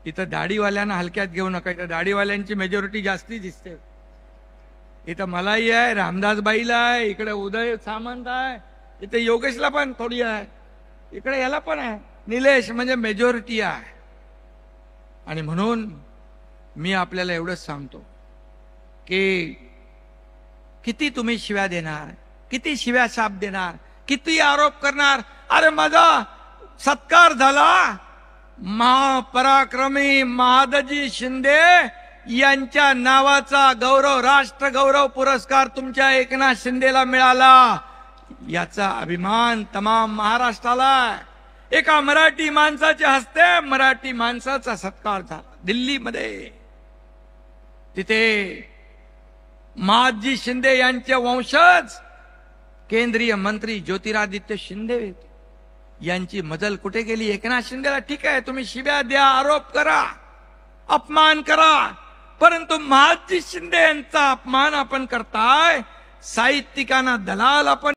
इथं दाढीवाल्यांना हलक्यात घेऊ नका, इथं दाढीवाल्यांची मेजॉरिटी जास्ती दिसते. इथं मलाही आहे, रामदासबाईला आहे, इकडे उदय सामंत आहे, इथे योगेशला पण थोडी आहे, इकडे याला पण आहे, निलेश, म्हणजे मेजॉरिटी आहे. आणि म्हणून मी आपल्याला एवढंच सांगतो की किती तुम्ही शिव्या देणार, किती शिव्या शाप देणार, किती आरोप करणार. अरे माझा सत्कार झाला, महापराक्रमी महादजी शिंदे यांच्या नावाचा गौरव, राष्ट्र गौरव पुरस्कार तुमच्या एकनाथ शिंदेला मिळाला, याचा अभिमान तमाम महाराष्ट्राला. एका मराठी माणसाच्या हस्ते मराठी माणसाचा सत्कार झाला दिल्लीमध्ये. तिथे महादजी शिंदे यांचे वंशज केंद्रीय मंत्री ज्योतिरादित्य शिंदे यांची मजल कुठे गेली? एकनाथ शिंदेला ठीक आहे, तुम्ही शिव्या द्या, आरोप करा, अपमान करा, परंतु महादजी शिंदे यांचा अपमान आपण करताय. साहित्यिकांना दलाल आपण